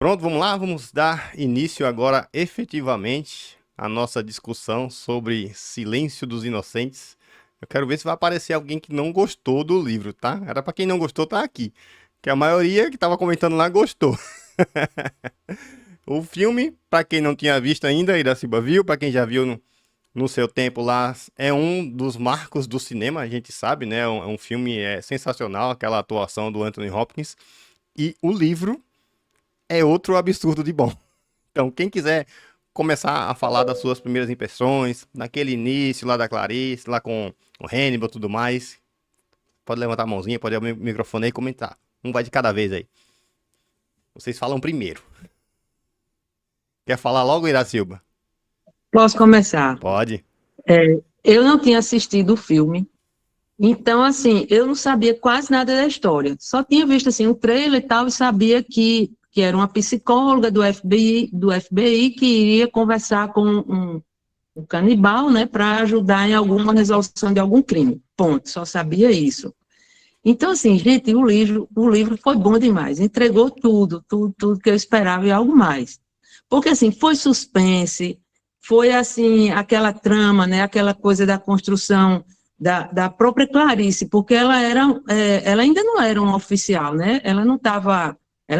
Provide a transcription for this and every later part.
Pronto, vamos lá, vamos dar início agora efetivamente à nossa discussão sobre Silêncio dos Inocentes. Eu quero ver se vai aparecer alguém que não gostou do livro, tá? Era pra quem não gostou tá aqui, que a maioria que tava comentando lá gostou. O filme, pra quem não tinha visto ainda, Iraciba viu, pra quem já viu no seu tempo lá, é um dos marcos do cinema, a gente sabe, né? É um filme sensacional, aquela atuação do Anthony Hopkins. E o livro é outro absurdo de bom. Então, quem quiser começar a falar das suas primeiras impressões, naquele início lá da Clarice, lá com o Hannibal e tudo mais, pode levantar a mãozinha, pode abrir o microfone aí e comentar. Um vai de cada vez aí. Vocês falam primeiro. Quer falar logo, Iracilba? Posso começar? Pode. Eu não tinha assistido o filme, então, assim, eu não sabia quase nada da história. Só tinha visto, assim, um trailer e tal, e sabia que era uma psicóloga do FBI que iria conversar com um canibal, né, para ajudar em alguma resolução de algum crime. Ponto, só sabia isso. Então, assim, gente, o livro foi bom demais, entregou tudo que eu esperava e algo mais. Porque, assim, foi suspense, foi, assim, aquela trama, né, aquela coisa da construção da própria Clarice, porque ela ainda não era uma oficial, né, ela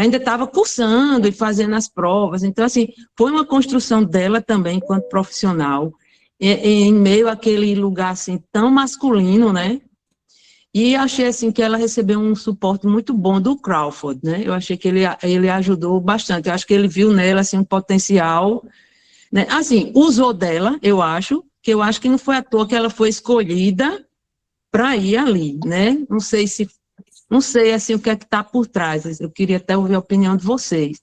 ainda estava cursando e fazendo as provas, então, assim, foi uma construção dela também, enquanto profissional, em meio àquele lugar, assim, tão masculino, né, e achei assim que ela recebeu um suporte muito bom do Crawford, né? Eu achei que ele ajudou bastante. Eu acho que ele viu nela assim um potencial, né? Assim, usou dela, eu acho que não foi à toa que ela foi escolhida para ir ali, né? Não sei assim o que é que está por trás. Eu queria até ouvir a opinião de vocês.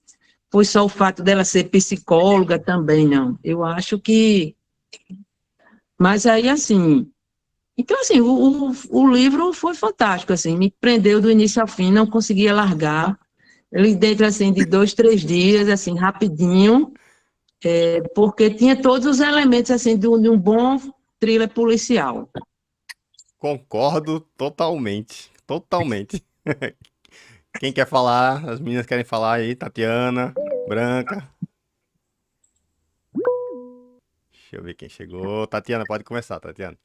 Foi só o fato dela ser psicóloga também, não. Eu acho que, mas aí assim, então, assim, o livro foi fantástico, assim, me prendeu do início ao fim, não conseguia largar. Ele dentro, assim, de 2, 3 dias, assim, rapidinho, porque tinha todos os elementos, assim, de um bom thriller policial. Concordo totalmente. Totalmente. Quem quer falar? As meninas querem falar aí. Tatiana, Branca. Deixa eu ver quem chegou. Tatiana, pode começar, Tatiana.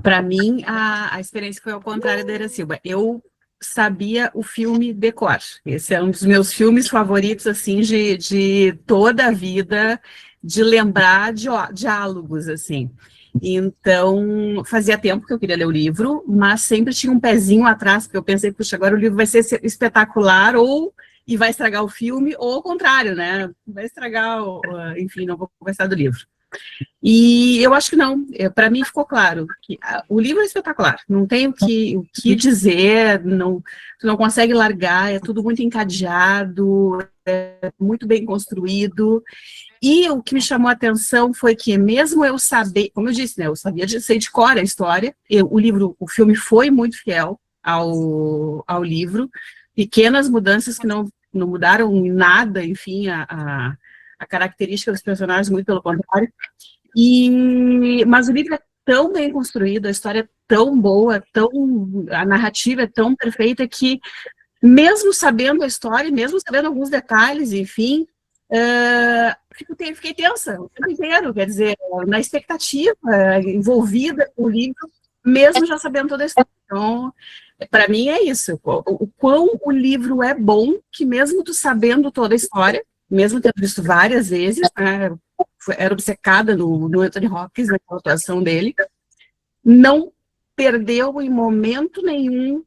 Para mim, a experiência foi ao contrário da Era Silva. Eu sabia o filme de cor. Esse é um dos meus filmes favoritos, assim, de toda a vida, de lembrar de diálogos, assim. Então, fazia tempo que eu queria ler o livro, mas sempre tinha um pezinho atrás, porque eu pensei, puxa, agora o livro vai ser espetacular, ou e vai estragar o filme, ou ao contrário, né? Vai estragar, enfim, não vou conversar do livro. E eu acho que não, para mim ficou claro que o livro é espetacular, não tem o que dizer, não, tu não consegue largar, é tudo muito encadeado, muito bem construído. E o que me chamou a atenção foi que, mesmo eu saber, como eu disse, né, eu sabia sei de cor a história, o filme foi muito fiel ao livro, pequenas mudanças que não mudaram em nada, enfim, a característica dos personagens, muito pelo contrário. Mas o livro é tão bem construído, a história é tão boa, a narrativa é tão perfeita que, mesmo sabendo a história, mesmo sabendo alguns detalhes, enfim, fiquei tensa o tempo inteiro, quer dizer, na expectativa, envolvida com o livro, mesmo já sabendo toda a história. Então, para mim é isso, o quão o livro é bom, que mesmo tu sabendo toda a história, mesmo tendo visto várias vezes, né, era obcecada no Anthony Hopkins, naquela atuação dele, não perdeu em momento nenhum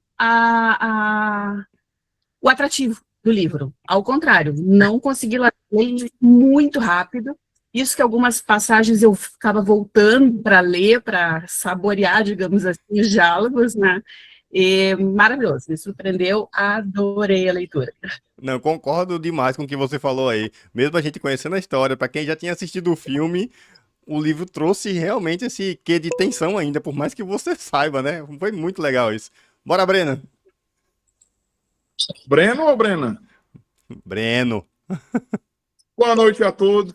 o atrativo do livro. Ao contrário, não consegui ler muito rápido. Isso que algumas passagens eu ficava voltando para ler, para saborear, digamos assim, os diálogos, né? E, maravilhoso, me surpreendeu, adorei a leitura. Não, concordo demais com o que você falou aí. Mesmo a gente conhecendo a história, pra quem já tinha assistido o filme, o livro trouxe realmente esse quê de tensão ainda, por mais que você saiba, né? Foi muito legal isso. Bora, Brena. Breno ou Brena? Breno. Boa noite a todos.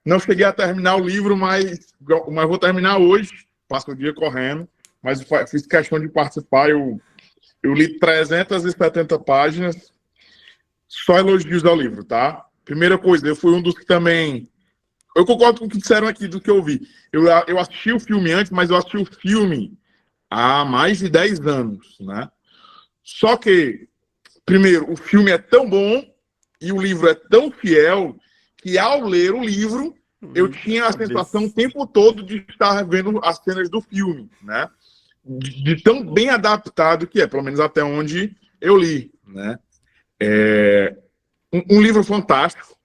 Não cheguei a terminar o livro, mas vou terminar hoje. Passo o dia correndo. Mas fiz questão de participar. Eu Eu li 370 páginas, só elogios ao livro, tá? Primeira coisa, eu fui um dos que também... Eu concordo com o que disseram aqui do que eu vi. Eu assisti o filme antes, mas eu assisti o filme há mais de 10 anos, né? Só que, primeiro, o filme é tão bom e o livro é tão fiel que, ao ler o livro, eu tinha a sensação o tempo todo de estar vendo as cenas do filme, né? De tão bem adaptado que é, pelo menos até onde eu li, né? Um livro fantástico.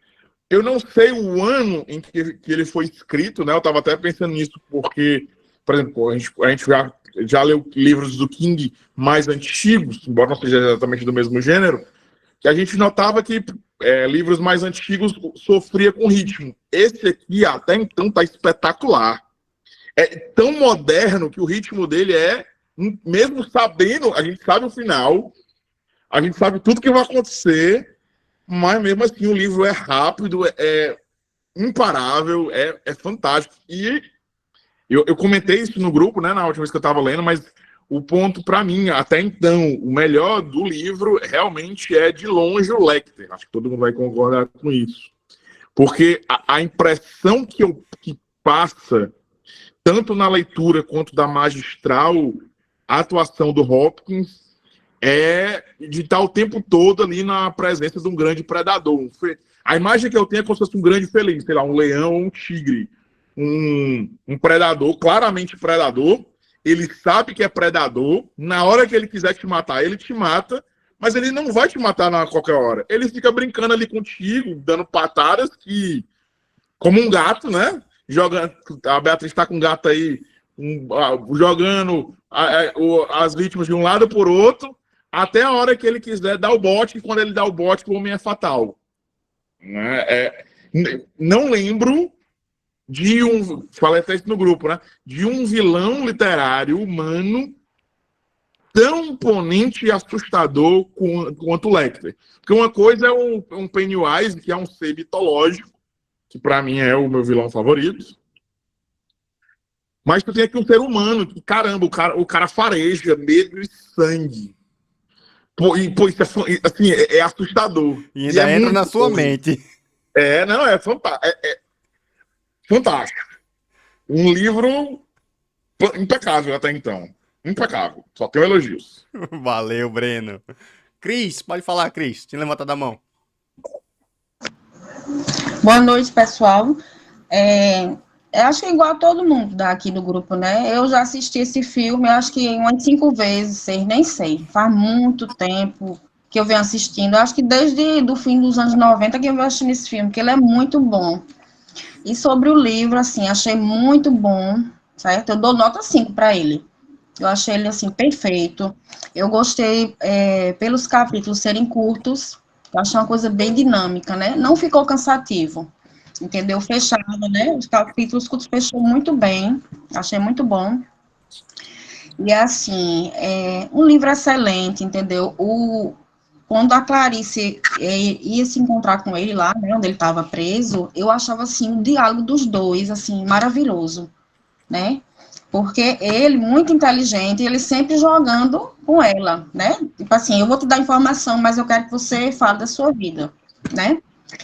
Eu não sei o ano em que ele foi escrito, né? Eu estava até pensando nisso, porque, por exemplo, a gente já leu livros do King mais antigos, embora não seja exatamente do mesmo gênero, que a gente notava que livros mais antigos sofria com ritmo. Esse aqui, até então, está espetacular. É tão moderno que o ritmo dele mesmo sabendo, a gente sabe o final, a gente sabe tudo que vai acontecer, mas mesmo assim o livro é rápido, é imparável, é fantástico. E eu comentei isso no grupo, né, na última vez que eu estava lendo, mas o ponto para mim, até então, o melhor do livro realmente é de longe o Lecter. Acho que todo mundo vai concordar com isso. Porque a impressão que passa, tanto na leitura quanto da magistral atuação do Hopkins, é de estar o tempo todo ali na presença de um grande predador. A imagem que eu tenho é como se fosse um grande felino, sei lá, um leão ou um tigre. Um predador, claramente predador. Ele sabe que é predador. Na hora que ele quiser te matar, ele te mata. Mas ele não vai te matar a qualquer hora. Ele fica brincando ali contigo, dando patadas como um gato, né? Jogando, a Beatriz está com um gato aí, jogando as vítimas de um lado por outro, até a hora que ele quiser dar o bote, e quando ele dá o bote, o homem é fatal. Não lembro falei até isso no grupo, né? De um vilão literário humano tão imponente e assustador quanto o Lecter. Porque uma coisa é um Pennywise, que é um ser mitológico, que para mim é o meu vilão favorito. Mas tu tem aqui um ser humano que, caramba, o cara fareja medo e sangue. Isso assim, é assustador. E ainda entra na sua mente. É fantástico. Fantástico. Um livro impecável até então. Impecável. Só tenho elogios. Valeu, Breno. Cris, pode falar, Cris. Tinha levantado a mão. Boa noite, pessoal. Eu acho que é igual a todo mundo daqui do grupo, né? Eu já assisti esse filme, acho que umas 5 vezes, 6, nem sei. Faz muito tempo que eu venho assistindo. Eu acho que desde o fim dos anos 90 que eu venho assistindo esse filme, porque ele é muito bom. E sobre o livro, assim, achei muito bom, certo? Eu dou nota 5 para ele. Eu achei ele, assim, perfeito. Eu gostei pelos capítulos serem curtos. Eu achei uma coisa bem dinâmica, né? Não ficou cansativo, entendeu? Fechado, né? Os capítulos curtos fechou muito bem. Achei muito bom. E, assim, um livro excelente, entendeu? Quando a Clarice ia se encontrar com ele lá, né, onde ele estava preso, eu achava, assim, o diálogo dos dois, assim, maravilhoso, né? Porque ele, muito inteligente, ele sempre jogando com ela, né? Tipo assim, eu vou te dar informação, mas eu quero que você fale da sua vida, né?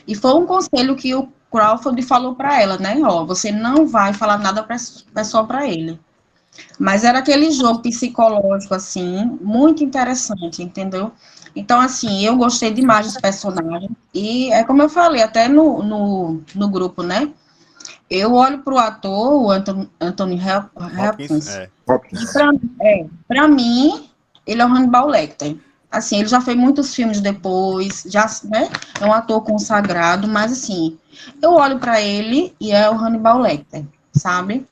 E foi um conselho que o Crawford falou para ela, né? Ó, você não vai falar nada pessoal para ele. Mas era aquele jogo psicológico, assim, muito interessante, entendeu? Então, assim, eu gostei demais dos personagens. E é como eu falei, até no grupo, né? Eu olho para o ator, o Anthony Hopkins, e para mim, ele é o Hannibal Lecter. Assim, ele já fez muitos filmes depois, já, né? É um ator consagrado, mas, assim, eu olho para ele e é o Hannibal Lecter, sabe?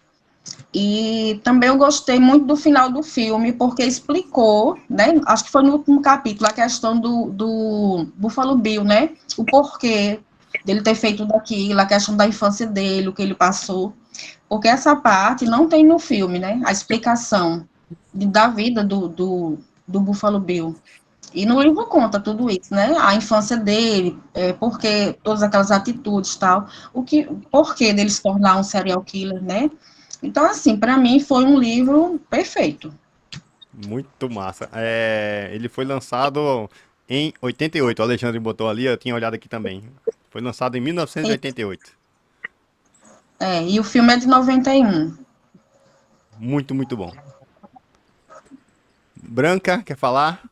E também eu gostei muito do final do filme, porque explicou, né? Acho que foi no último capítulo, a questão do Buffalo Bill, né? O porquê dele ter feito tudo aquilo, a questão da infância dele, o que ele passou. Porque essa parte não tem no filme, né? A explicação da vida do Buffalo Bill. E no livro conta tudo isso, né? A infância dele, porque todas aquelas atitudes e tal, porquê dele se tornar um serial killer, né? Então, assim, para mim foi um livro perfeito. Muito massa. Ele foi lançado em 88. O Alexandre botou ali, eu tinha olhado aqui também. Foi lançado em 1988. E o filme é de 91. Muito, muito bom. Branca, quer falar?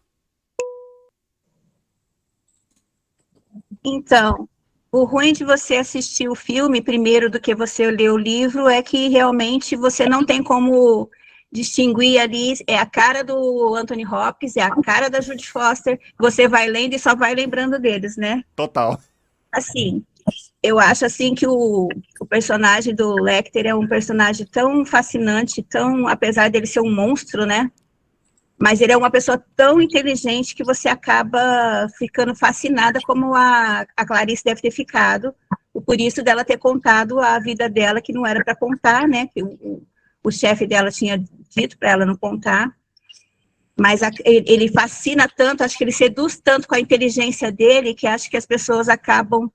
Então, o ruim de você assistir o filme primeiro do que você ler o livro é que realmente você não tem como distinguir ali, é a cara do Anthony Hopkins, é a cara da Judy Foster, você vai lendo e só vai lembrando deles, né? Total. Assim, eu acho assim que o personagem do Lecter é um personagem tão fascinante, tão, apesar dele ser um monstro, né? Mas ele é uma pessoa tão inteligente que você acaba ficando fascinada como a Clarice deve ter ficado, por isso dela ter contado a vida dela, que não era para contar, né? Que o chefe dela tinha dito para ela não contar. Mas ele fascina tanto, acho que ele seduz tanto com a inteligência dele, que acho que as pessoas acabam...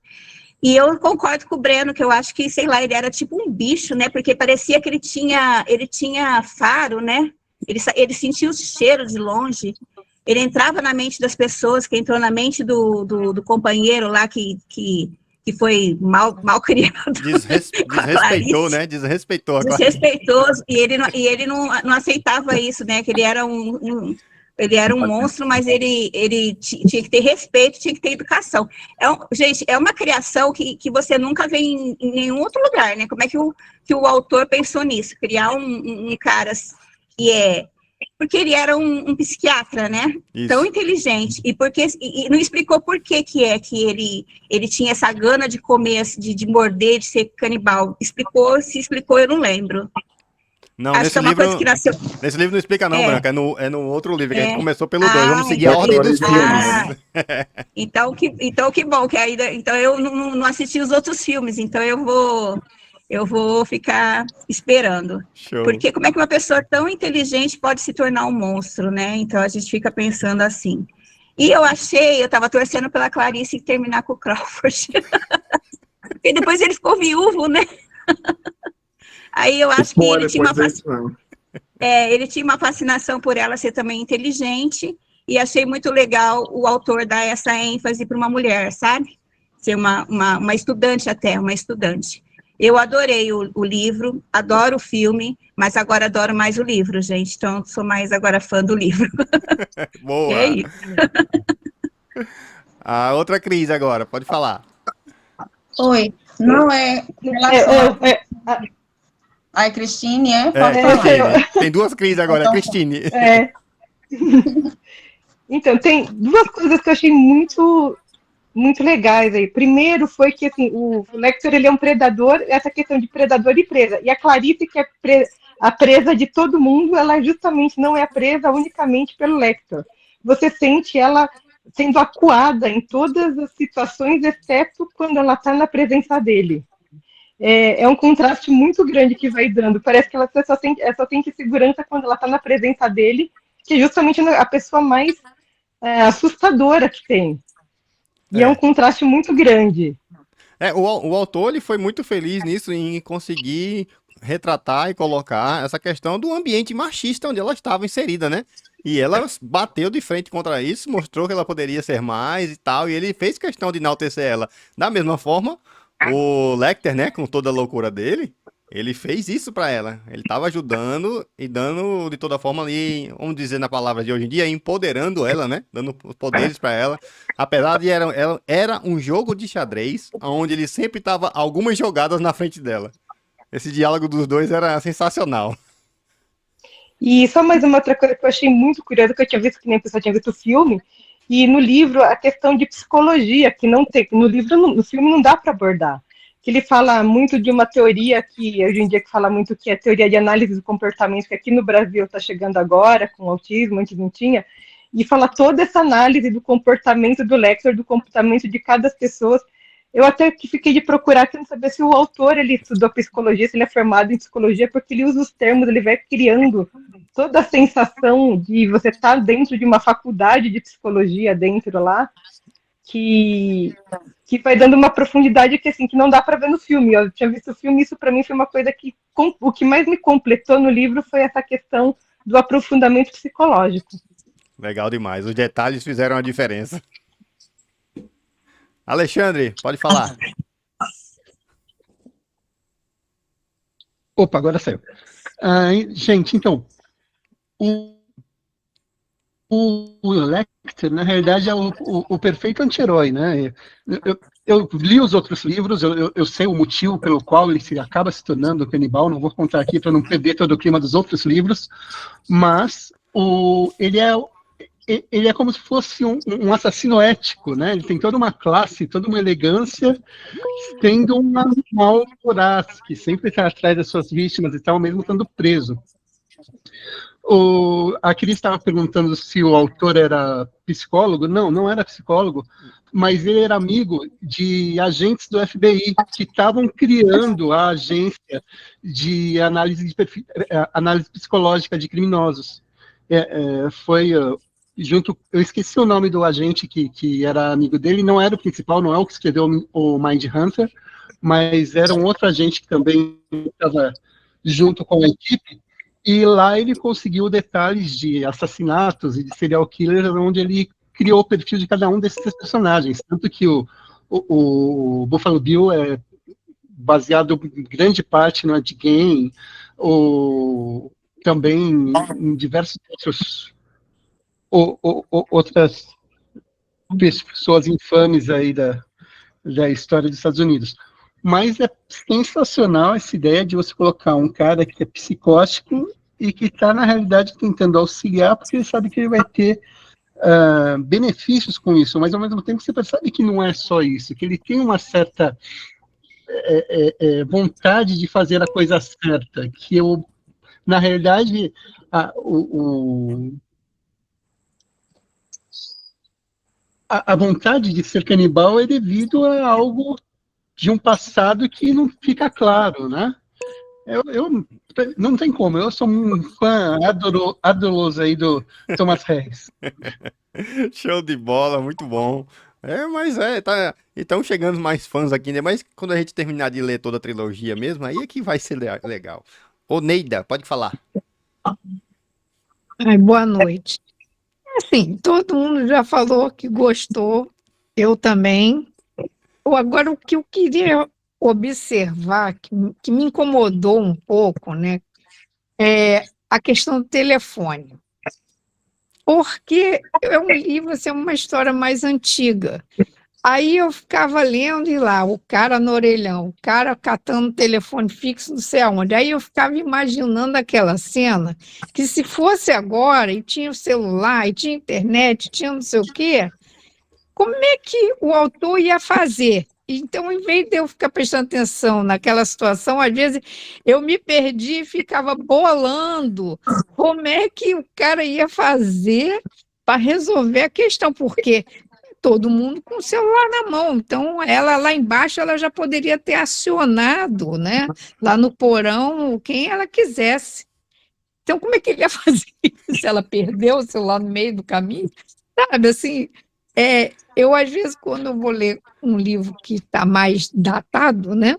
E eu concordo com o Breno, que eu acho que, sei lá, ele era tipo um bicho, né? Porque parecia que ele tinha faro, né? Ele sentia o cheiro de longe, ele entrava na mente das pessoas, que entrou na mente do companheiro lá que foi mal criado. Desrespeitou, né? Desrespeitou a Clarice. Desrespeitoso, e ele não aceitava isso, né? Que ele era ele era um monstro, mas ele tinha que ter respeito, tinha que ter educação. Gente, é uma criação que você nunca vê em nenhum outro lugar, né? Como é que o autor pensou nisso? Criar um cara porque ele era um psiquiatra, né? Isso. Tão inteligente, e não explicou por que ele tinha essa gana de comer, de morder, de ser canibal. Se explicou, eu não lembro. Não, Acho nesse que é uma livro, coisa que nasceu... nesse livro não explica não, Branca, é no outro livro, que a gente começou pelo 2, vamos seguir a então ordem dos filmes. Então que bom, que ainda, então eu não assisti os outros filmes, então eu vou ficar esperando. Show. Porque como é que uma pessoa tão inteligente pode se tornar um monstro, né? Então a gente fica pensando assim. E eu estava torcendo pela Clarice terminar com o Crawford. Porque depois ele ficou viúvo, né? Aí eu acho que ele tinha uma fascinação por ela ser também inteligente, e achei muito legal o autor dar essa ênfase para uma mulher, sabe? Ser uma estudante até, uma estudante. Eu adorei o livro, adoro o filme, mas agora adoro mais o livro, gente. Então, sou mais agora fã do livro. Boa! É isso. A outra Cris agora, pode falar. Oi, não é relacionado... Ai, Cristine, pode falar. Cristine. Tem duas Cris agora, Cristine. Então, tem duas coisas que eu achei muito, muito legais aí. Primeiro foi que, assim, o Lecter, ele é um predador, essa questão de predador e presa. E a Clarice, que é a presa de todo mundo, ela justamente não é presa unicamente pelo Lecter. Você sente ela sendo acuada em todas as situações, exceto quando ela está na presença dele. É um contraste muito grande que vai dando. Parece que ela só sente segurança quando ela está na presença dele, que é justamente a pessoa mais assustadora que tem. E é um contraste muito grande. O autor ele foi muito feliz nisso, em conseguir retratar e colocar essa questão do ambiente machista onde ela estava inserida, né? E ela bateu de frente contra isso, mostrou que ela poderia ser mais e tal, e ele fez questão de enaltecer ela. Da mesma forma, o Lecter, né, com toda a loucura dele, ele fez isso pra ela. Ele tava ajudando e dando, de toda forma, ali, vamos dizer na palavra de hoje em dia, empoderando ela, né? Dando os poderes pra ela. Apesar de era um jogo de xadrez, onde ele sempre tava algumas jogadas na frente dela. Esse diálogo dos dois era sensacional. E só mais uma outra coisa que eu achei muito curiosa, que eu tinha visto, que nem a pessoa tinha visto o filme, e no livro a questão de psicologia, que não tem, no filme não dá para abordar. Que ele fala muito de uma teoria que, hoje em dia, que fala muito que é a teoria de análise do comportamento, que aqui no Brasil está chegando agora, com autismo, antes não tinha, e fala toda essa análise do comportamento do Lecter, do comportamento de cada pessoa. Eu até que fiquei de procurar, querendo saber se o autor ele estudou psicologia, se ele é formado em psicologia, porque ele usa os termos, ele vai criando toda a sensação de você estar dentro de uma faculdade de psicologia dentro lá, que vai dando uma profundidade que, assim, que não dá para ver no filme. Eu tinha visto o filme, isso para mim foi uma coisa que o que mais me completou no livro foi essa questão do aprofundamento psicológico. Legal demais. Os detalhes fizeram a diferença. Alexandre, pode falar. Opa, agora saiu. Gente, então, o, o Lecter, na realidade, é o perfeito anti-herói, né? Eu li os outros livros, eu sei o motivo pelo qual ele acaba se tornando canibal, não vou contar aqui para não perder todo o clima dos outros livros, mas ele é como se fosse um assassino ético, né? Ele tem toda uma classe, toda uma elegância, tendo um mal voraz, que sempre está atrás das suas vítimas e tal, mesmo estando preso. A Cris estava perguntando se o autor era psicólogo. Não, não era psicólogo, mas ele era amigo de agentes do FBI que estavam criando a agência de análise psicológica de criminosos. Eu esqueci o nome do agente que era amigo dele, não era o principal, não é o que escreveu o Mindhunter, mas era um outro agente que também estava junto com a equipe. E lá ele conseguiu detalhes de assassinatos e de serial killers, onde ele criou o perfil de cada um desses personagens. Tanto que o Buffalo Bill é baseado em grande parte no Ed Gein, também em diversos outras pessoas infames aí da história dos Estados Unidos. Mas é sensacional essa ideia de você colocar um cara que é psicótico e que está, na realidade, tentando auxiliar, porque ele sabe que ele vai ter benefícios com isso, mas, ao mesmo tempo, você percebe que não é só isso, que ele tem uma certa vontade de fazer a coisa certa, que na realidade, a vontade de ser canibal é devido a algo de um passado que não fica claro, né? Não tem como, eu sou um fã ardoroso aí do Thomas Harris. Show de bola, muito bom. Tá. E estão chegando mais fãs aqui, né? Mas quando a gente terminar de ler toda a trilogia mesmo, aí é que vai ser legal. Ô, Neida, pode falar. Boa noite. Assim, todo mundo já falou que gostou, eu também. Agora, o que eu queria observar, que me incomodou um pouco, né, é a questão do telefone. Porque é um livro, assim, é uma história mais antiga. Aí eu ficava lendo e lá, o cara no orelhão, o cara catando o telefone fixo, não sei aonde. Aí eu ficava imaginando aquela cena, que se fosse agora, e tinha o celular, e tinha internet, tinha não sei o quê, como é que o autor ia fazer? Então, em vez de eu ficar prestando atenção naquela situação, às vezes eu me perdi e ficava bolando como é que o cara ia fazer para resolver a questão, porque todo mundo com o celular na mão. Então, ela lá embaixo, ela já poderia ter acionado, né, lá no porão, quem ela quisesse. Então, como é que ele ia fazer isso? Ela perdeu o celular no meio do caminho? Sabe, assim, eu, às vezes, quando eu vou ler um livro que está mais datado, né,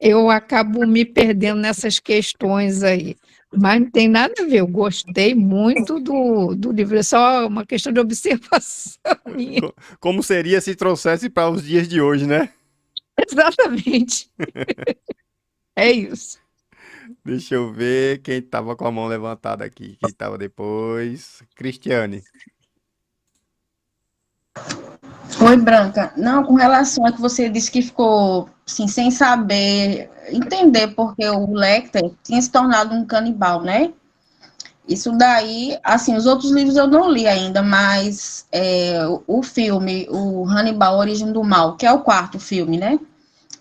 eu acabo me perdendo nessas questões aí. Mas não tem nada a ver, eu gostei muito do livro, é só uma questão de observação minha. Como seria se trouxesse para os dias de hoje, né? Exatamente. É isso. Deixa eu ver quem estava com a mão levantada aqui, quem estava depois. Cristiane. Oi, Branca. Não, com relação a que você disse que ficou assim, sem saber entender porque o Lecter tinha se tornado um canibal, né? Isso daí, assim, os outros livros eu não li ainda, mas o filme, o Hannibal, Origem do Mal, que é o quarto filme, né?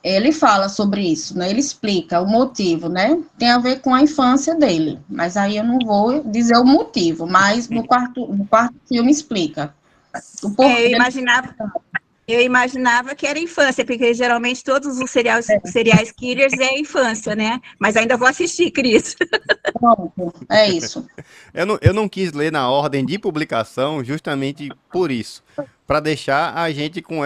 Ele fala sobre isso, né? Ele explica o motivo, né? Tem a ver com a infância dele, mas aí eu não vou dizer o motivo, mas no quarto filme explica. Eu imaginava que era infância, porque geralmente todos os serial killers é infância, né? Mas ainda vou assistir, Cris. Pronto, é isso. Eu não quis ler na ordem de publicação justamente por isso, para deixar a gente com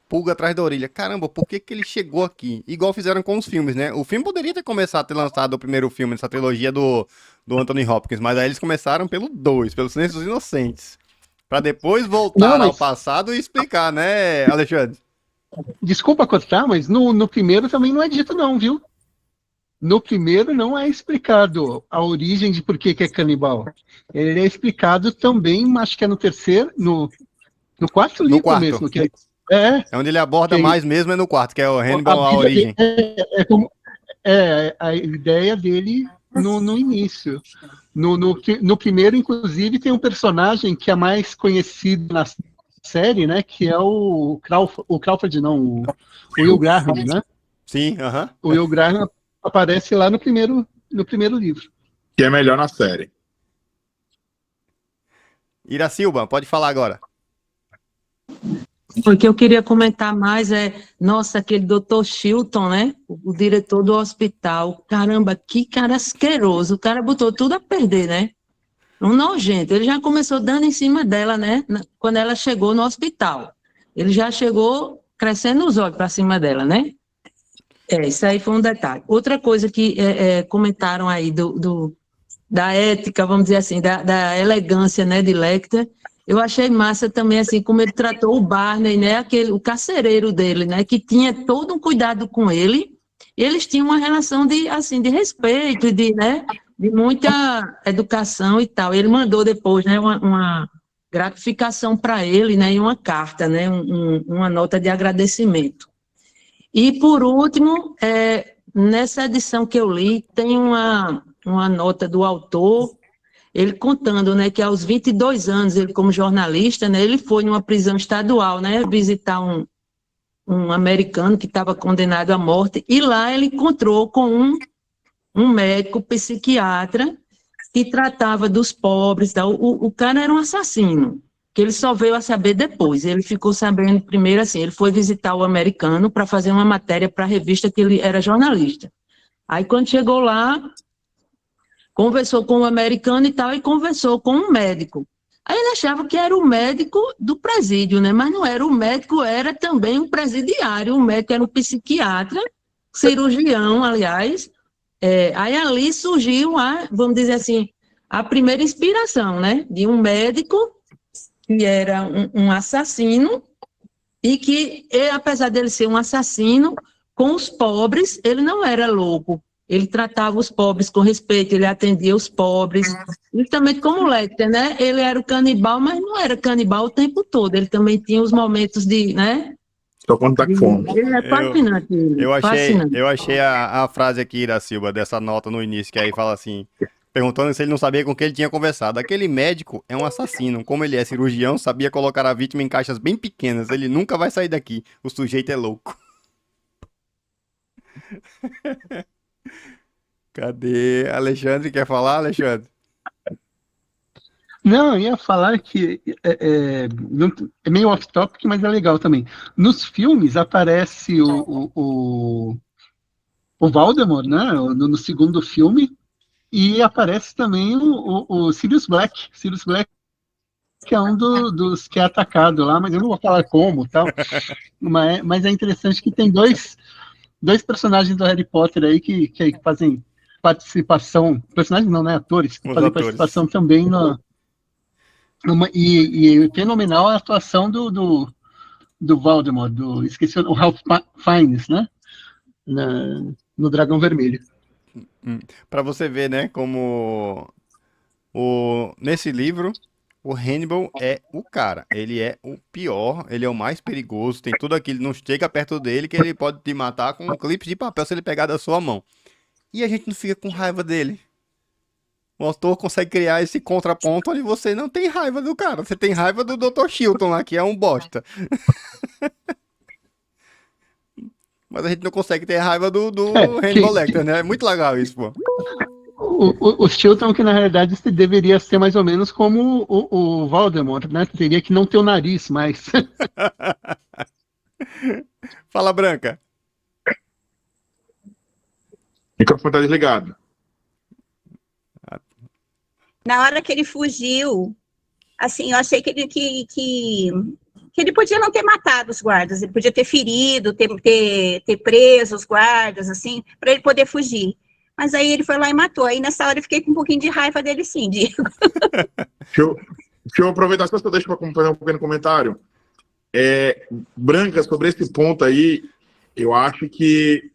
pulga atrás da orelha. Caramba, por que que ele chegou aqui? Igual fizeram com os filmes, né? O filme poderia ter começado a ter lançado o primeiro filme dessa trilogia do Anthony Hopkins, mas aí eles começaram pelo 2, pelo Silêncio dos Inocentes. Pra depois voltar Não, ao mas passado e explicar, né, Alexandre? desculpa cortar, mas no primeiro também não é dito não, viu? No primeiro não é explicado a origem de por que que é canibal. Ele é explicado também, acho que é no terceiro, no quarto No livro quarto. mesmo, que é, É onde ele aborda que mais mesmo, é no quarto, que é o a Hannibal, a vida origem. é a ideia dele no início. No primeiro, inclusive, tem um personagem que é mais conhecido na série, né? Que é o Crawford, não, o Will Graham, né? Sim, aham. O Will Graham aparece lá no primeiro livro. Que é melhor na série. Ira Silva, pode falar agora. O que eu queria comentar mais nossa, aquele doutor Chilton, né? O diretor do hospital. Caramba, que cara asqueroso. O cara botou tudo a perder, né? Um nojento. Ele já começou dando em cima dela, né? Quando ela chegou no hospital. Ele já chegou crescendo os olhos para cima dela, né? Isso aí foi um detalhe. Outra coisa que comentaram aí da ética, vamos dizer assim, da elegância, né, de Lecter. Eu achei massa também, assim, como ele tratou o Barney, né, o carcereiro dele, né, que tinha todo um cuidado com ele. Eles tinham uma relação assim, de respeito, né, de muita educação e tal. Ele mandou depois, né, uma gratificação para ele, né, e uma carta, né, uma nota de agradecimento. E, por último, nessa edição que eu li, tem uma nota do autor, ele contando, né, que aos 22 anos, ele como jornalista, né, ele foi numa prisão estadual, né, visitar um americano que estava condenado à morte, e lá ele encontrou com um médico psiquiatra que tratava dos pobres. O cara era um assassino, que ele só veio a saber depois. Ele ficou sabendo primeiro assim, ele foi visitar o americano para fazer uma matéria para a revista que ele era jornalista. Aí quando chegou lá, conversou com o americano e tal, e conversou com um médico. Aí ele achava que era o médico do presídio, né? Mas não era, o médico era também um presidiário, o médico era um psiquiatra, cirurgião, aliás. Aí ali surgiu, vamos dizer assim, a primeira inspiração, né? De um médico que era um assassino e que, apesar dele ser um assassino, com os pobres, ele não era louco. Ele tratava os pobres com respeito, ele atendia os pobres, justamente como o Lecter, né? Ele era o canibal, mas não era canibal o tempo todo, ele também tinha os momentos de, né? Só quando tá com fome. Ele é fascinante. Eu achei a frase aqui, Ira Silva, dessa nota no início, que aí fala assim, perguntando se ele não sabia com quem ele tinha conversado. Aquele médico é um assassino, como ele é cirurgião, sabia colocar a vítima em caixas bem pequenas, ele nunca vai sair daqui, o sujeito é louco. Cadê? Alexandre, quer falar, Alexandre? Não, eu ia falar que é meio off-topic, mas é legal também. Nos filmes aparece o Voldemort, né? No segundo filme, e aparece também o Sirius Black. Sirius Black que é um dos que é atacado lá, mas eu não vou falar como, tal. Mas é interessante que tem dois personagens do Harry Potter aí que fazem participação, personagens não, né? Atores, que fazem participação também e fenomenal a atuação do Voldemort, esqueci o Ralph Fiennes, né? No Dragão Vermelho. Para você ver, né, como nesse livro o Hannibal é o cara, ele é o pior, ele é o mais perigoso, tem tudo aquilo, não chega perto dele que ele pode te matar com um clipe de papel se ele pegar da sua mão. E a gente não fica com raiva dele. O autor consegue criar esse contraponto onde você não tem raiva do cara, você tem raiva do Dr. Chilton lá, que é um bosta. Mas a gente não consegue ter raiva do Hannibal Lecter, né? É muito legal isso, pô. O Chilton, que na realidade deveria ser mais ou menos como o Voldemort, né? Teria que não ter o nariz mais. Fala, Branca. O microfone tá desligado. Na hora que ele fugiu, assim, eu achei que que ele podia não ter matado os guardas, ele podia ter ferido, ter preso os guardas, assim, para ele poder fugir. Mas aí ele foi lá e matou. Aí nessa hora eu fiquei com um pouquinho de raiva dele, sim, Diego. Deixa eu aproveitar só que eu deixo para fazer um pequeno comentário. Branca, sobre esse ponto aí, eu acho que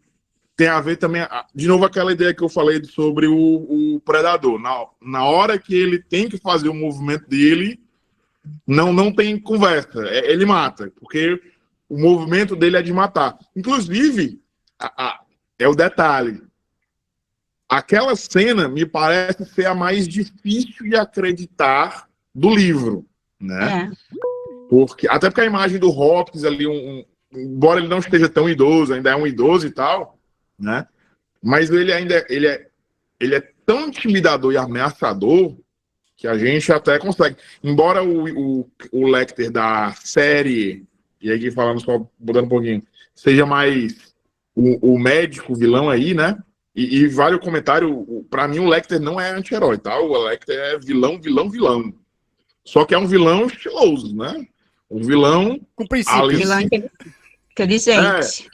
tem a ver também, de novo, aquela ideia que eu falei sobre o predador. Na hora que ele tem que fazer o movimento dele, não tem conversa, ele mata, porque o movimento dele é de matar. Inclusive, é o detalhe, aquela cena me parece ser a mais difícil de acreditar do livro, né? Até porque a imagem do Hopkins ali, embora ele não esteja tão idoso, ainda é um idoso e tal, né? Mas ele é tão intimidador e ameaçador que a gente até consegue. Embora o Lecter da série, e aqui falando só, mudando um pouquinho, seja mais o médico, o vilão aí, né? E vale o comentário, para mim o Lecter não é anti-herói, tá? O Lecter é vilão. Só que é um vilão estiloso, né? Um vilão com princípios. Vilão inteligente.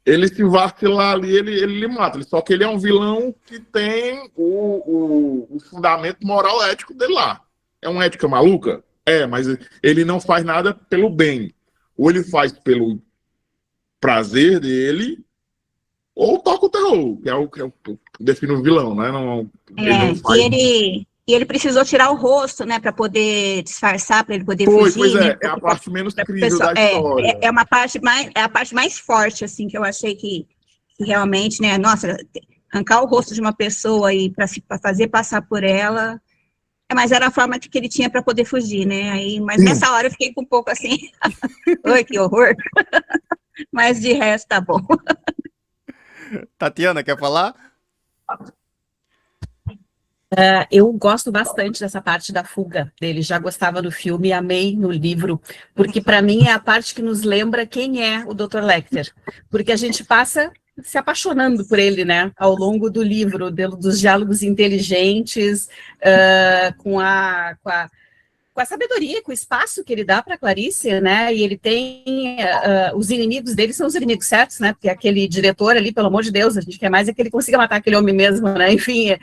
Ele se vacilar ali, ele mata. Só que ele é um vilão que tem o fundamento moral ético dele lá. É uma ética maluca? Mas ele não faz nada pelo bem. Ou ele faz pelo prazer dele, ou toca o terror, que é o que define o vilão, né? E ele precisou tirar o rosto, né, para poder disfarçar, para ele poder fugir. Pois é, né, é a parte menos crível da história. É a parte mais forte, assim, que eu achei que realmente, né, nossa, arrancar o rosto de uma pessoa e para fazer passar por ela, mas era a forma que ele tinha para poder fugir, né? Mas nessa hora eu fiquei com um pouco assim, oi, que horror. Mas de resto tá bom. Tatiana, quer falar? Eu gosto bastante dessa parte da fuga dele, já gostava do filme, amei no livro, porque para mim é a parte que nos lembra quem é o Dr. Lecter, porque a gente passa se apaixonando por ele, né, ao longo do livro, dos diálogos inteligentes, com a sabedoria, com o espaço que ele dá para Clarice, né, e ele tem, os inimigos dele são os inimigos certos, né, porque aquele diretor ali, pelo amor de Deus, a gente quer mais é que ele consiga matar aquele homem mesmo, né, enfim,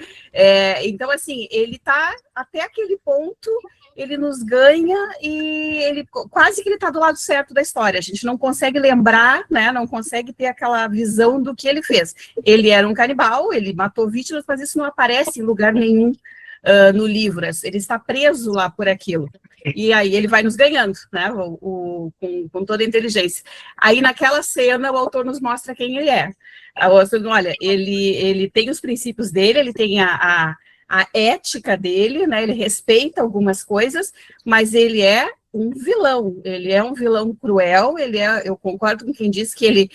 então, assim, ele tá até aquele ponto, ele nos ganha e ele quase que ele tá do lado certo da história, a gente não consegue lembrar, né, não consegue ter aquela visão do que ele fez. Ele era um canibal, ele matou vítimas, mas isso não aparece em lugar nenhum no livro, ele está preso lá por aquilo, e aí ele vai nos ganhando, né, com toda a inteligência. Aí naquela cena o autor nos mostra quem ele é. Olha, ele tem os princípios dele, ele tem a ética dele, né, ele respeita algumas coisas, mas ele é um vilão cruel, eu concordo com quem disse que ele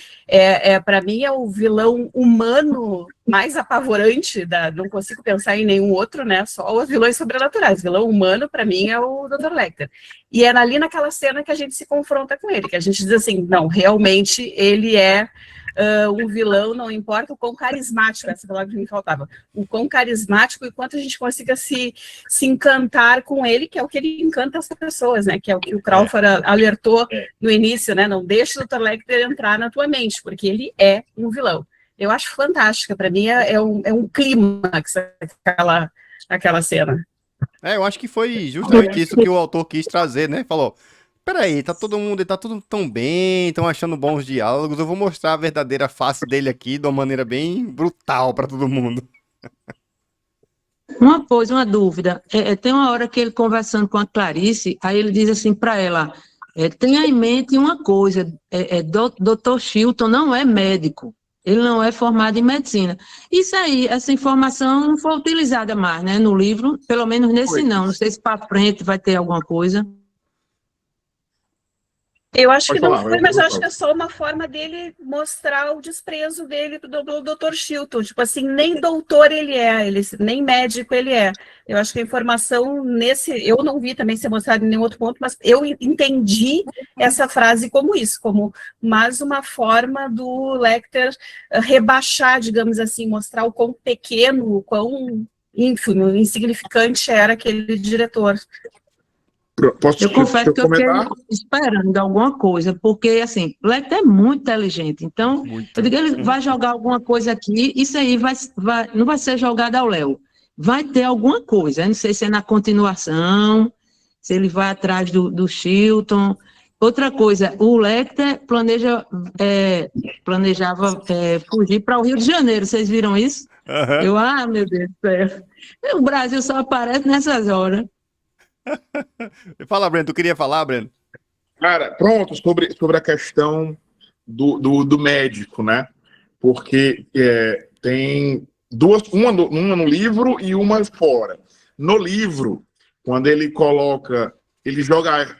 para mim é o vilão humano mais apavorante, não consigo pensar em nenhum outro, né, só os vilões sobrenaturais, vilão humano para mim é o Dr. Lecter, e é ali naquela cena que a gente se confronta com ele, que a gente diz assim, não, realmente ele é um vilão, não importa o quão carismático, essa palavra que me faltava, o quão carismático e quanto a gente consiga se encantar com ele, que é o que ele encanta as pessoas, né, que é o que o Crawford alertou no início, né, não deixe o Dr. Lecter entrar na tua mente, porque ele é um vilão. Eu acho fantástica, para mim é um clímax aquela cena. Eu acho que foi justamente isso que o autor quis trazer, né, falou, peraí, tá tudo tão bem, estão achando bons diálogos, eu vou mostrar a verdadeira face dele aqui de uma maneira bem brutal para todo mundo. Uma dúvida, tem uma hora que ele conversando com a Clarice, aí ele diz assim para ela, tenha em mente uma coisa, Dr. Chilton não é médico, ele não é formado em medicina. Isso aí, essa informação não foi utilizada mais, né, no livro, pelo menos nesse não sei se para frente vai ter alguma coisa. Eu acho que não foi, mas eu acho que é só uma forma dele mostrar o desprezo dele do Dr. Chilton. Tipo assim, nem doutor ele nem médico ele é. Eu acho que a informação eu não vi também ser mostrado em nenhum outro ponto, mas eu entendi essa frase como isso, como mais uma forma do Lecter rebaixar, digamos assim, mostrar o quão pequeno, o quão ínfimo, insignificante era aquele diretor. Eu confesso que eu fiquei esperando alguma coisa, porque, assim, o Lecter é muito inteligente, então, eu digo, ele vai jogar alguma coisa aqui, isso aí não vai ser jogado ao Léo, vai ter alguma coisa, eu não sei se é na continuação, se ele vai atrás do Chilton. Outra coisa, o Lecter planejava fugir para o Rio de Janeiro, vocês viram isso? Uhum. Meu Deus do céu, o Brasil só aparece nessas horas. Fala, Breno, tu queria falar, Breno? Cara, pronto, sobre a questão do médico, né? Porque tem duas, uma no livro e uma fora. No livro, quando ele joga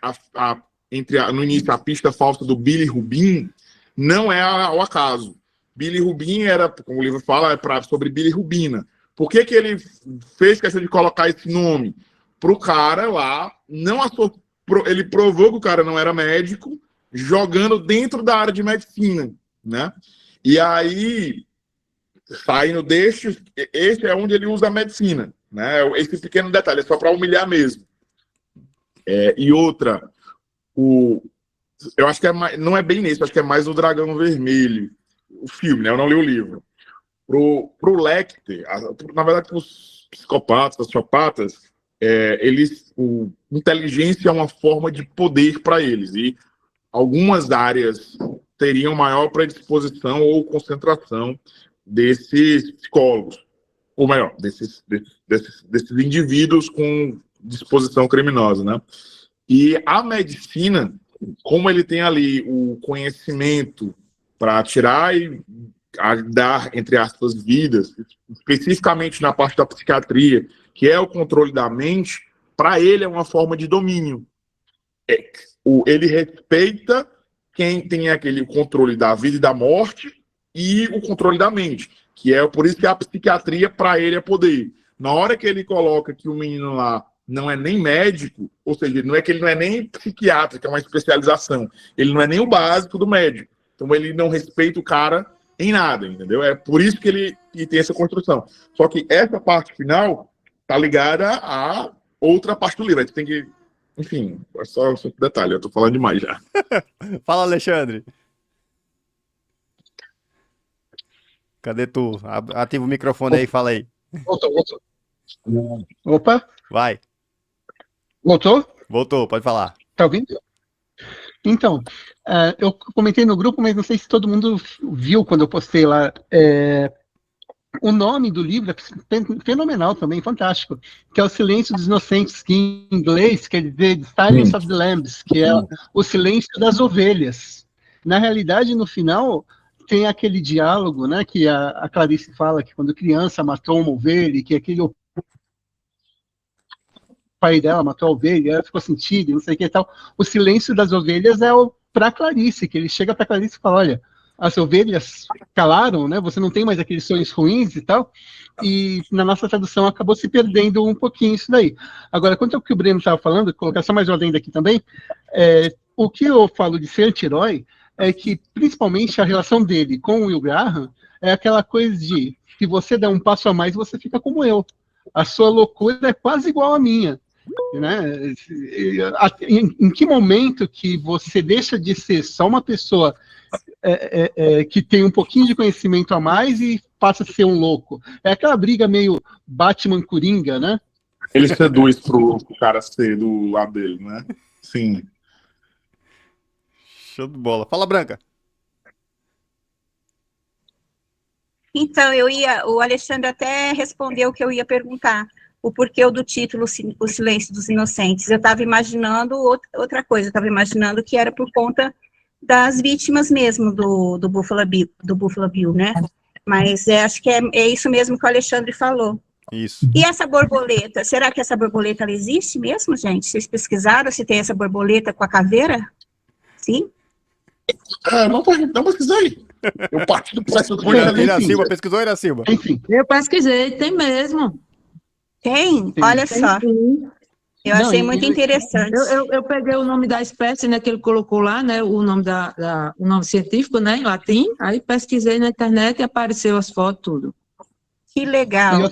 no início a pista falsa do Billy Rubin, não é ao acaso. Billy Rubin como o livro fala, sobre Billy Rubina. Por que ele fez questão de colocar esse nome? Pro cara lá, ele provou que o cara não era médico, jogando dentro da área de medicina, né? E aí, saindo esse é onde ele usa a medicina, né? Esse pequeno detalhe, é só para humilhar mesmo. E outra, eu acho que não é bem nesse, acho que é mais o Dragão Vermelho, o filme, né? Eu não li o livro. Pro Lecter, na verdade, os psicopatas, sociopatas, inteligência é uma forma de poder para eles, e algumas áreas teriam maior predisposição ou concentração desses psicólogos, ou melhor, desses indivíduos com disposição criminosa, né? E a medicina, como ele tem ali o conhecimento para tirar e dar, entre aspas, vidas, especificamente na parte da psiquiatria, que é o controle da mente, para ele é uma forma de domínio. Ele respeita quem tem aquele controle da vida e da morte e o controle da mente, que é por isso que a psiquiatria, para ele, é poder. Na hora que ele coloca que o menino lá não é nem médico, ou seja, não é que ele não é nem psiquiatra, que é uma especialização, ele não é nem o básico do médico. Então ele não respeita o cara em nada, entendeu? É por isso que ele tem essa construção. Só que essa parte final tá ligada a outra parte do livro. A gente tem que... Enfim, é só um detalhe, eu tô falando demais já. Fala, Alexandre. Cadê tu? Ativa o microfone aí, fala aí. Voltou. Opa, Vai. voltou? Voltou, pode falar. Tá ouvindo? Então, eu comentei no grupo, mas não sei se todo mundo viu quando eu postei lá. O nome do livro é fenomenal também, fantástico, que é O Silêncio dos Inocentes, que em inglês quer dizer The Silence of the Lambs, que é o silêncio das ovelhas. Na realidade, no final, tem aquele diálogo, né, que a Clarice fala que quando criança matou uma ovelha, que aquele pai dela matou a ovelha, ela ficou sentida, não sei o que e tal. O silêncio das ovelhas é para Clarice, que ele chega para Clarice e fala, olha, as ovelhas calaram, né? Você não tem mais aqueles sonhos ruins e tal. E na nossa tradução acabou se perdendo um pouquinho isso daí. Agora, quanto ao que o Breno estava falando, vou colocar só mais uma adenda aqui também, o que eu falo de ser anti-herói é que, principalmente, a relação dele com o Will Graham é aquela coisa de, se você der um passo a mais, você fica como eu. A sua loucura é quase igual à minha. Né? Em que momento que você deixa de ser só uma pessoa que tem um pouquinho de conhecimento a mais e passa a ser um louco? É aquela briga meio Batman-Coringa, né? Ele seduz pro cara ser do lado dele, né? Sim. Show de bola. Fala, Branca. Então, o Alexandre até respondeu o que eu ia perguntar, o porquê do título O Silêncio dos Inocentes. Eu estava imaginando outra coisa, eu estava imaginando que era por conta das vítimas mesmo do Buffalo Bill, né? Mas acho que é isso mesmo que o Alexandre falou. Isso. E essa borboleta, será que essa borboleta ela existe mesmo, gente? Vocês pesquisaram se tem essa borboleta com a caveira? Sim? Não pesquisei. Eu parti do pressuposto. Iracilba, pesquisou, Iracilba? Enfim. Eu pesquisei, tem mesmo. Tem? Olha só. Sim. Eu achei muito interessante. Eu peguei o nome da espécie, né, que ele colocou lá, né, o nome o nome científico, né, em latim, aí pesquisei na internet e apareceu as fotos, tudo. Que legal.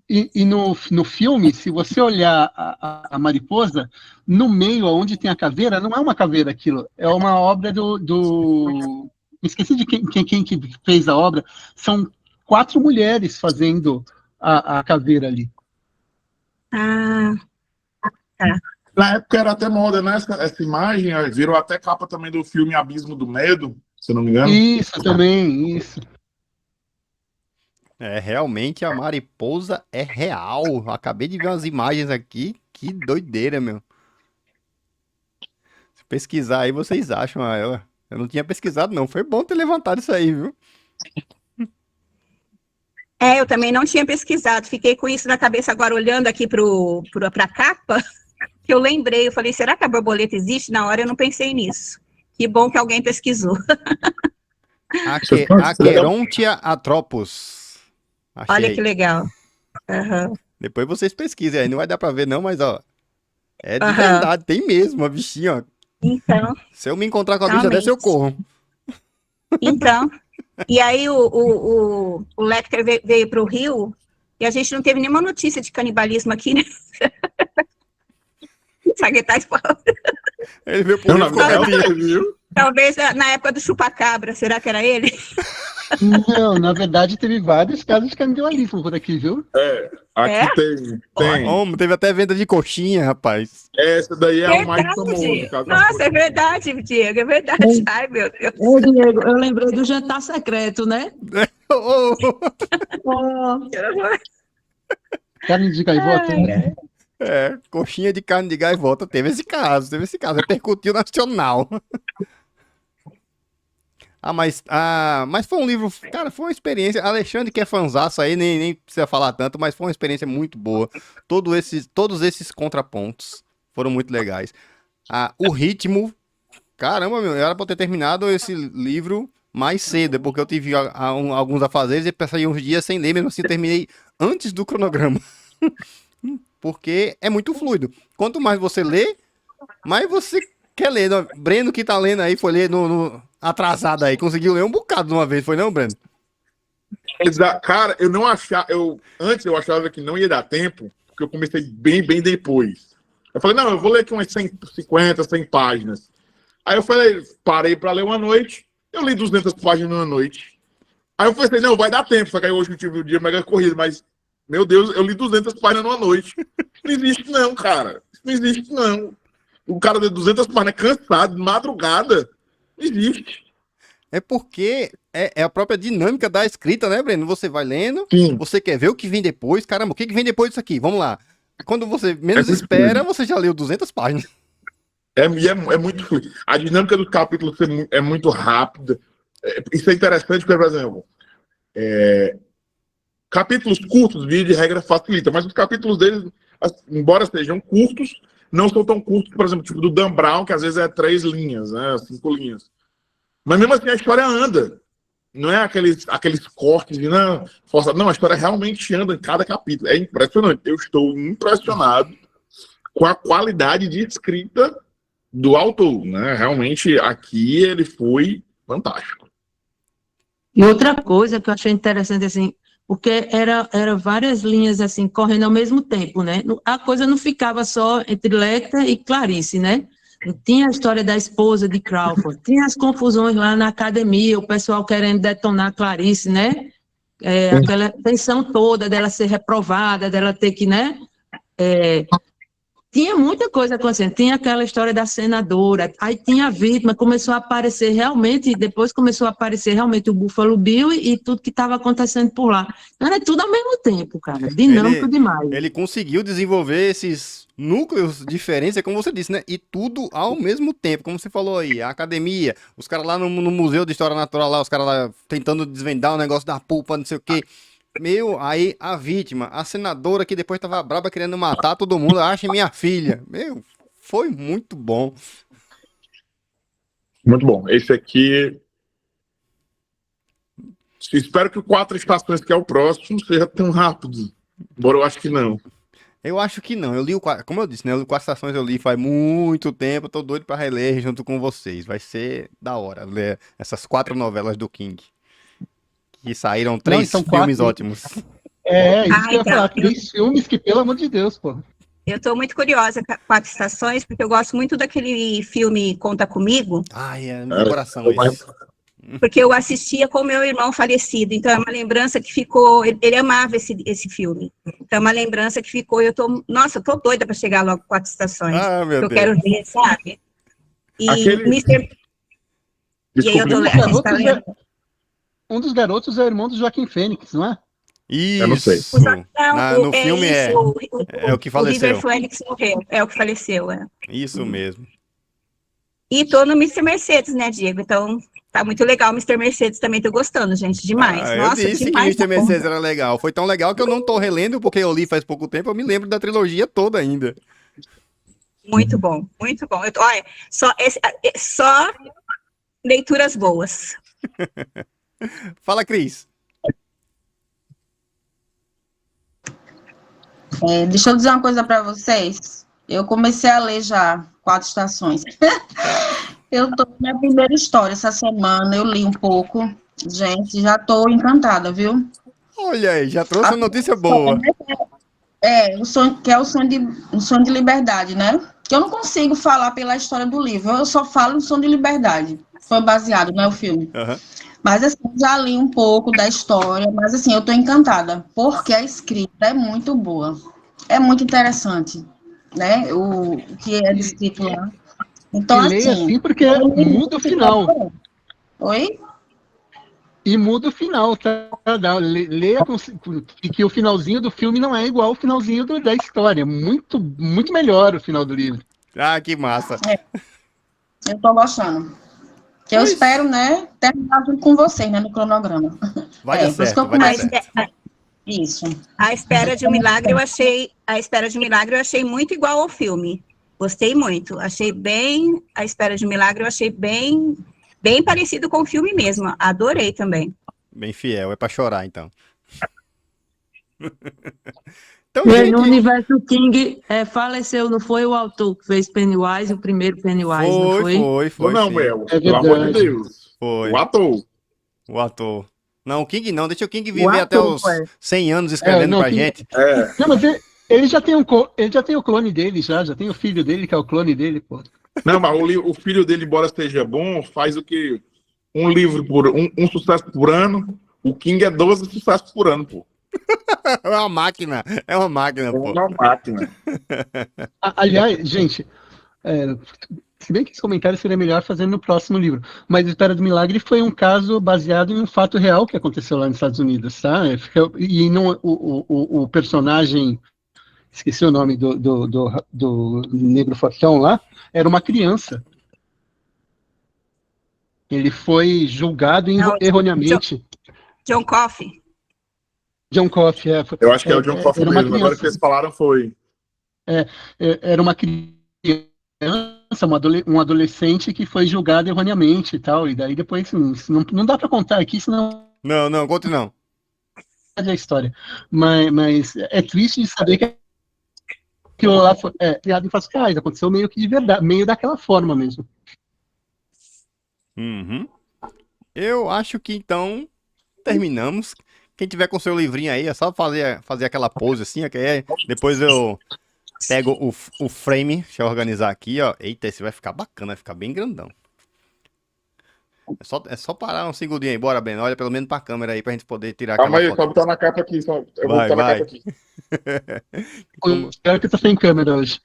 E no filme, se você olhar a mariposa, no meio, onde tem a caveira, não é uma caveira aquilo, é uma obra do... Esqueci de quem que fez a obra, são 4 mulheres fazendo a caveira ali. Ah, tá. Na época era até moda, né? Essa imagem virou até capa também do filme Abismo do Medo, se eu não me engano. Isso também, isso. Realmente a mariposa é real. Acabei de ver umas imagens aqui. Que doideira, meu. Se pesquisar aí, vocês acham. Eu não tinha pesquisado, não. Foi bom ter levantado isso aí, viu? Eu também não tinha pesquisado, fiquei com isso na cabeça agora, olhando aqui para a capa, que eu lembrei, eu falei, será que a borboleta existe? Na hora eu não pensei nisso. Que bom que alguém pesquisou. Aquerontia atropos. Achei. Olha que legal. Uhum. Depois vocês pesquisem aí, não vai dar pra ver não, mas ó, é de verdade, tem mesmo a bichinha, ó. Então. Se eu me encontrar com a bicha dessa, eu corro. Então, e aí o Lecter veio para o Rio e a gente não teve nenhuma notícia de canibalismo aqui, né? Saguetais Paulo. Ele veio pro Rio, viu? Talvez na época do chupacabra, será que era ele? Não, na verdade teve vários casos de canibalismo por aqui, viu? Aqui tem. Homem, teve até venda de coxinha, rapaz. Essa daí é Verdade. o mais famoso. Caso Nossa, é verdade, Diego, é verdade. Ai, meu Deus. Ô, Diego, eu lembrei do jantar secreto, né? Carne de gaivota. Coxinha de carne de gaivota, teve esse caso, repercutiu nacional. Mas foi um livro, cara, foi uma experiência. Alexandre, que é fanzaço aí, nem precisa falar tanto, mas foi uma experiência muito boa. Todos esses contrapontos foram muito legais. O ritmo, caramba, meu, era pra eu ter terminado esse livro mais cedo, porque eu tive alguns afazeres e passei uns dias sem ler, mesmo assim eu terminei antes do cronograma. Porque é muito fluido. Quanto mais você lê, mais você quer ler. Breno, que tá lendo aí, foi ler atrasado aí, conseguiu ler um bocado de uma vez, foi não, Breno? Cara, eu não achava. Antes eu achava que não ia dar tempo, porque eu comecei bem depois. Eu falei, não, eu vou ler aqui umas 150, 100 páginas. Aí eu parei para ler uma noite, eu li 200 páginas numa noite. Aí eu pensei, não, vai dar tempo, só que aí hoje eu tive um dia mega corrido, mas, meu Deus, eu li 200 páginas numa noite. Não existe não, cara. Não existe não. O cara de 200 páginas cansado, de madrugada, não existe. É porque é a própria dinâmica da escrita, né, Breno? Você vai lendo, Sim. Você quer ver o que vem depois. Caramba, o que vem depois disso aqui? Vamos lá. Quando você menos espera, você já leu 200 páginas. É muito fluido. A dinâmica dos capítulos é muito rápida. Isso é interessante, porque, por exemplo, capítulos curtos, via de regra, facilita, mas os capítulos deles, embora sejam curtos, não são tão curtos, por exemplo, tipo do Dan Brown, que às vezes é 3 linhas, né, 5 linhas. Mas mesmo assim a história anda. Não é aqueles cortes de forçado. Não, a história realmente anda em cada capítulo. É impressionante. Eu estou impressionado com a qualidade de escrita do autor, né? Realmente aqui ele foi fantástico. E outra coisa que eu achei interessante, assim, porque era várias linhas, assim, correndo ao mesmo tempo, né? A coisa não ficava só entre Lecter e Clarice, né? Tinha a história da esposa de Crawford, tinha as confusões lá na academia, o pessoal querendo detonar Clarice, né? Aquela tensão toda dela ser reprovada, dela ter que, né? Tinha muita coisa acontecendo, tinha aquela história da senadora, aí tinha a vítima, começou a aparecer realmente, depois começou a aparecer realmente o Buffalo Bill e tudo que estava acontecendo por lá. Então era tudo ao mesmo tempo, cara, dinâmico demais. Ele conseguiu desenvolver esses núcleos diferentes, é como você disse, né? E tudo ao mesmo tempo, como você falou aí, a academia, os caras lá no Museu de História Natural, lá, os caras lá tentando desvendar o negócio da pulpa, não sei o quê. Meu, aí a vítima, a senadora que depois tava braba querendo matar todo mundo, acha minha filha. Meu, foi muito bom. Muito bom. Esse aqui... Espero que o 4 Estações, que é o próximo, seja tão rápido. Embora eu acho que não. Eu acho que não. Eu li como eu disse, né? O 4 Estações eu li faz muito tempo. Eu tô doido pra reler junto com vocês. Vai ser da hora ler essas 4 novelas do King. Que saíram 3 filmes ótimos. Isso que eu ia falar. 3 filmes que, pelo amor de Deus, pô. Eu estou muito curiosa com Quatro Estações, porque eu gosto muito daquele filme Conta Comigo, Ai, é no meu coração esse. porque eu assistia com meu irmão falecido, então é uma lembrança que ficou, ele amava esse filme, então é uma lembrança que ficou, nossa, eu tô doida para chegar logo com Quatro Estações, Ah, meu eu Deus. quero ver, sabe? E Aquele- Mr. E aí eu tô Desculpa, lendo. Um dos garotos é o irmão do Joaquim Fênix, não é? Eu não sei. Isso. No filme é o que O faleceu. River Phoenix morreu, é o que faleceu, é. Isso mesmo. E tô no Mr. Mercedes, né, Diego? Então, tá muito legal o Mr. Mercedes também, tô gostando, gente, demais. Eu Nossa, disse demais. que Mr. Mercedes era legal. Foi tão legal que eu não tô relendo, porque eu li faz pouco tempo, eu me lembro da trilogia toda ainda. Muito bom, muito bom. Olha, só leituras boas. Fala, Cris. Deixa eu dizer uma coisa para vocês. Eu comecei a ler já Quatro Estações. Eu tô na minha primeira história essa semana, eu li um pouco. Gente, já tô encantada, viu? Olha aí, já trouxe uma notícia boa. O sonho, que é o sonho de liberdade, né? Que eu não consigo falar pela história do livro, eu só falo no Sonho de Liberdade. Foi baseado, né, o filme. Aham. Mas, assim, já li um pouco da história, mas, assim, eu tô encantada, porque a escrita é muito boa. É muito interessante, né? O que é descrito lá. Então, E leia assim, porque muda o final. Oi? E muda o final, tá? Leia que o finalzinho do filme não é igual ao finalzinho da história. Muito, muito melhor o final do livro. Ah, que massa. Eu tô gostando. Que eu espero, né, terminar junto com vocês, né, no cronograma. Vai dar por isso que certo, eu vai dar começo. certo. Isso. A Espera de um Milagre eu achei muito igual ao filme. Gostei muito. Achei bem A Espera de um Milagre, eu achei bem parecido com o filme mesmo. Adorei também. Bem fiel, é pra chorar, então. Então, E aí, gente, no universo King, faleceu, não foi o autor que fez Pennywise, o primeiro Pennywise, não foi? foi, Não, sim. Mel, É pelo amor de verdade. Deus. Foi. O ator. O ator. Não, o King não, deixa o King O viver até ator, os é. 100 anos escrevendo não, pra King- gente. Não, mas ele já tem o clone dele, já tem o filho dele, que é o clone dele, pô. Não, mas o filho dele, embora seja bom, faz o que? Um livro um sucesso por ano. O King é 12 sucessos por ano, pô. É uma máquina, É pô. uma máquina. Aliás, gente, se bem que esse comentário seria melhor fazendo no próximo livro, mas Espera do Milagre foi um caso baseado em um fato real que aconteceu lá nos Estados Unidos, tá? E não, o personagem, esqueci o nome do negro fortão lá, era uma criança. Ele foi julgado Não, erroneamente. John Coffey. John Coffey, Eu acho que é o John Coffey era uma mesmo. Agora que criança. vocês falaram foi. Era uma criança, um adolescente que foi julgado erroneamente e tal, e daí depois não dá para contar aqui, senão Não, conte não. é a história. Mas é triste de saber que aquilo lá foi criado em fatos reais, aconteceu meio que de verdade, meio daquela forma mesmo. Uhum. Eu acho que então terminamos. Quem tiver com seu livrinho aí, é só fazer aquela pose assim, que depois eu pego o frame, deixa eu organizar aqui, ó. Eita, esse vai ficar bacana, vai ficar bem grandão. É só parar um segundinho aí, bora, Ben. Olha pelo menos pra câmera aí, pra gente poder tirar Calma aí, aquela só foto. botar na capa aqui. Eu vou Vai, botar na vai. capa aqui. Espero que eu tô sem câmera hoje.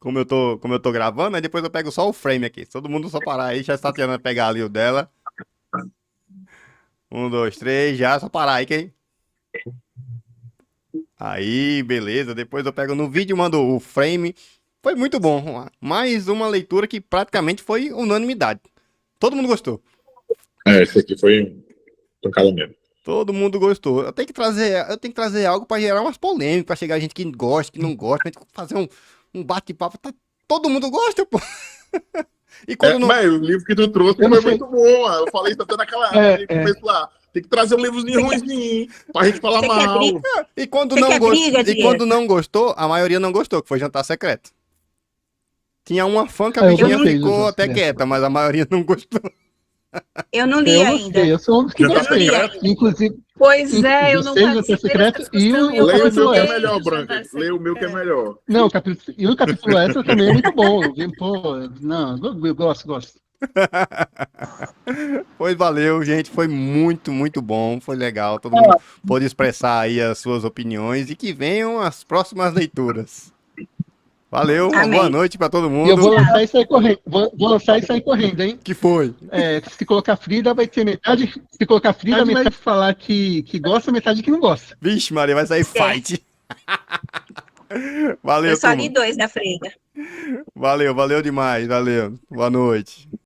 Como eu tô gravando, aí depois eu pego só o frame aqui. Todo mundo só parar aí, já está tentando pegar ali o dela. 1, 2, 3, já, só parar aí, que aí, beleza. Depois eu pego no vídeo, mando o frame. Foi muito bom. Mais uma leitura que praticamente foi unanimidade. Todo mundo gostou. Esse aqui foi tocado mesmo. Todo mundo gostou. Eu tenho que trazer algo pra gerar umas polêmicas, pra chegar gente que gosta, que não gosta, pra gente fazer um bate-papo. Todo mundo gosta, pô. E quando não... Mas o livro que tu trouxe Eu foi não sei. muito bom. Eu falei isso até naquela começo lá. Tem que trazer um livrozinho ruimzinho pra gente falar Você quer mal. briga? E quando Você não quer briga, e Diego? quando não gostou, a maioria não gostou, que foi Jantar Secreto. Tinha uma fã que a Eu bichinha gostei do ficou Jantar até Secreto. quieta, mas a maioria não gostou. Eu não li Eu ainda. gostei, eu sou um dos que Já tá gostei. secreto? Inclusive, Pois é, eu Dos não 6 do participei Secreto dessa e discussão o e eu Leia o meu capítulo que é gostei extra. melhor, do Branca. Jantar Leia o meu que é Secreto. melhor. Não, e o capítulo extra também é muito bom. Pô, não, eu gosto. Pois valeu, gente. Foi muito, muito bom. Foi legal. Todo mundo pôde expressar aí as suas opiniões e que venham as próximas leituras. Valeu, uma boa Amém. noite pra todo E eu vou mundo. lançar e sair correndo. Vou lançar e sair correndo, hein? Que foi? Se colocar Frida, vai ter metade. Se colocar Frida, metade vai falar que gosta, metade que não gosta. Vixe, Maria, vai sair fight. Eu Valeu, só li turma. 2 da Frida. Valeu demais. Valeu. Boa noite.